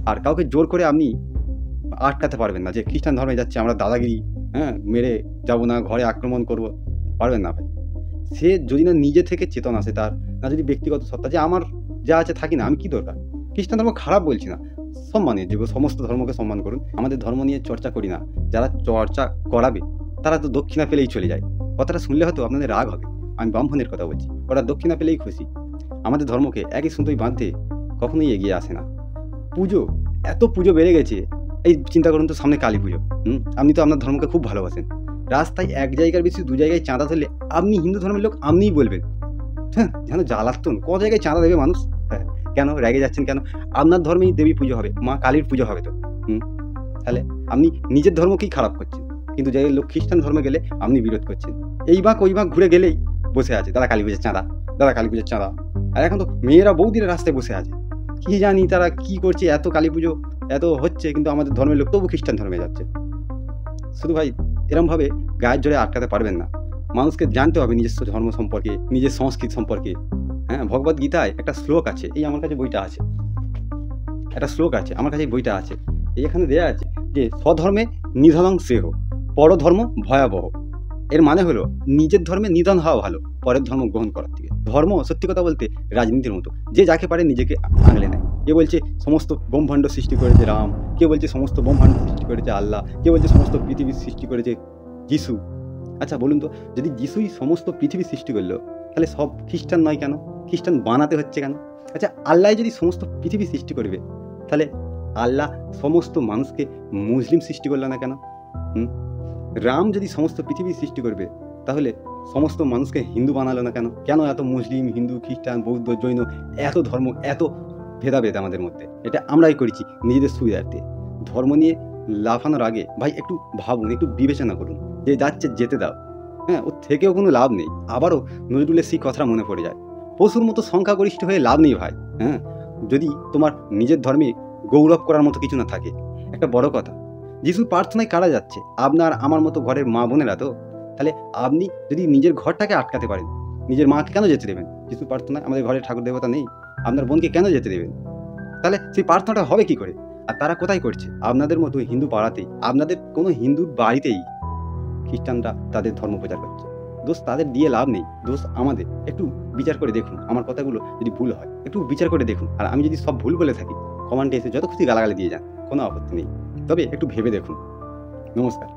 আর কাউকে জোর করে আপনি আটকাতে পারবেন না যে খ্রিস্টান ধর্মে যাচ্ছে আমরা দাদাগিরি, মেরে যাবো না, ঘরে আক্রমণ করব, পারবেন না ভাই। সে যদি না নিজে থেকে চেতন আসে তার, না যদি ব্যক্তিগত সত্তা যে আমার যা আছে থাকি না, আমি কি দরকার? খ্রিস্টান ধর্ম খারাপ বলছি না, সম্মানের যোগ্য, সমস্ত ধর্মকে সম্মান করুন। আমাদের ধর্ম নিয়ে চর্চা করি না। যারা চর্চা করাবে তারা তো দক্ষিণা পেলেই চলে যায়। কথাটা শুনলে হয়তো আপনাদের রাগ হবে, আমি ব্রাহ্মণের কথা বলছি। ওরা দক্ষিণা পেলেই খুশি। আমাদের ধর্মকে একই সুতোয় বাঁধতে কখনোই এগিয়ে আসে না। পুজো, এত পুজো বেড়ে গেছে। এই চিন্তা করুন তো, সামনে কালী পুজো। আপনি তো আপনার ধর্মকে খুব ভালোবাসেন। রাস্তায় এক জায়গার বেশি ২ জায়গায় চাঁদা ধরলে আপনি হিন্দু ধর্মের লোক, আপনিই বলবেন, হ্যাঁ, যেন জ্বালাতন। ক জায়গায় চাঁদা দেবে মানুষ? হ্যাঁ, কেন রেগে যাচ্ছেন কেন? আপনার ধর্মেই দেবী পুজো হবে, মা কালীর পুজো হবে তো। তাহলে আপনি নিজের ধর্মকেই খারাপ করছেন, কিন্তু যে লোক খ্রিস্টান ধর্মে গেলে আপনি বিরোধ করছেন। এই বাঁক ওই বাঁক ঘুরে গেলেই বসে আছে, দাদা কালী পুজোর চাঁদা, দাদা কালী পুজোর চাঁদা। আর এখন তো মেয়েরা বৌদিরা রাস্তায় বসে আছে। কি জানি তারা কি করছে, এত কালী পুজো এত হচ্ছে, কিন্তু আমাদের ধর্মের লোক তবু খ্রিস্টান ধর্মে যাচ্ছে। শুধু ভাই এরমভাবে গায়ের জোরে আটকাতে পারবেন না। মানুষকে জানতে হবে নিজস্ব ধর্ম সম্পর্কে, নিজের সংস্কৃতি সম্পর্কে। হ্যাঁ, ভগবদ গীতায় একটা শ্লোক আছে, এই আমার কাছে বইটা আছে, একটা শ্লোক আছে আমার কাছে, বইটা আছে। এখানে দেয়া আছে যে স্বধর্মে নিধনং শ্রেয়, পরধর্ম ভয়াবহ। এর মানে হলো নিজের ধর্মে নিধন হওয়া ভালো পরের ধর্ম গ্রহণ করার থেকে। ধর্ম সত্যি কথা বলতে রাজনীতির মতো, যে যাকে পারে নিজেকে আগলে নেয়। কে বলছে সমস্ত ব্রহ্মাণ্ড সৃষ্টি করেছে রাম, কে বলছে সমস্ত ব্রহ্মাণ্ড সৃষ্টি করেছে আল্লাহ, কে বলছে সমস্ত পৃথিবীর সৃষ্টি করেছে যিশু। আচ্ছা বলুন তো, যদি যিশুই সমস্ত পৃথিবী সৃষ্টি করলো, তাহলে সব খ্রিস্টান নয় কেন? খ্রিস্টান বানাতে হচ্ছে কেন? আচ্ছা, আল্লাহ যদি সমস্ত পৃথিবী সৃষ্টি করবে, তাহলে আল্লাহ সমস্ত মানুষকে মুসলিম সৃষ্টি করলো না কেন? রাম যদি সমস্ত পৃথিবী সৃষ্টি করবে, তাহলে সমস্ত মানুষকে হিন্দু বানালো না কেন? কেন এত মুসলিম, হিন্দু, খ্রিস্টান, বৌদ্ধ, জৈন, এত ধর্ম, এত ভেদাভেদ আমাদের মধ্যে? এটা আমরাই করেছি নিজেদের সুবিধার্থে। ধর্ম নিয়ে লাফানোর আগে ভাই একটু ভাবুন, একটু বিবেচনা করুন। যে যাচ্ছে যেতে দাও, হ্যাঁ, ওর থেকেও কোনো লাভ নেই। আবারও নজরুলের সেই কথাটা মনে পড়ে যায়, পশুর মতো সংখ্যাগরিষ্ঠ হয়ে লাভ নেই ভাই। হ্যাঁ, যদি তোমার নিজের ধর্মে গৌরব করার মতো কিছু না থাকে। একটা বড় কথা, যিশুর প্রার্থনায় কারা যাচ্ছে? আপনার আমার মতো ঘরের মা বোনেরা তো। তাহলে আপনি যদি নিজের ঘরটাকে আটকাতে পারেন, নিজের মাকে কেন যেতে দেবেন? যিশুর প্রার্থনায় আমাদের ঘরে ঠাকুর দেবতা নেই, আপনার বোনকে কেন যেতে দেবেন? তাহলে সেই প্রার্থনাটা হবে কি করে? আর তারা কোথায় করছে? আপনাদের মতো হিন্দু পাড়াতেই, আপনাদের কোনো হিন্দুর বাড়িতেই খ্রিস্টানরা তাদের ধর্ম প্রচার করছে। দোষ তাদের দিয়ে লাভ নেই, দোষ আমাদের। একটু বিচার করে দেখুন, আমার কথাগুলো যদি ভুল হয় একটু বিচার করে দেখুন। আর আমি যদি সব ভুল বলে থাকি, কমেন্টে এসে যত খুশি গালাগালি দিয়ে যান, কোনো আপত্তি নেই, তবে একটু ভেবে দেখুন। নমস্কার।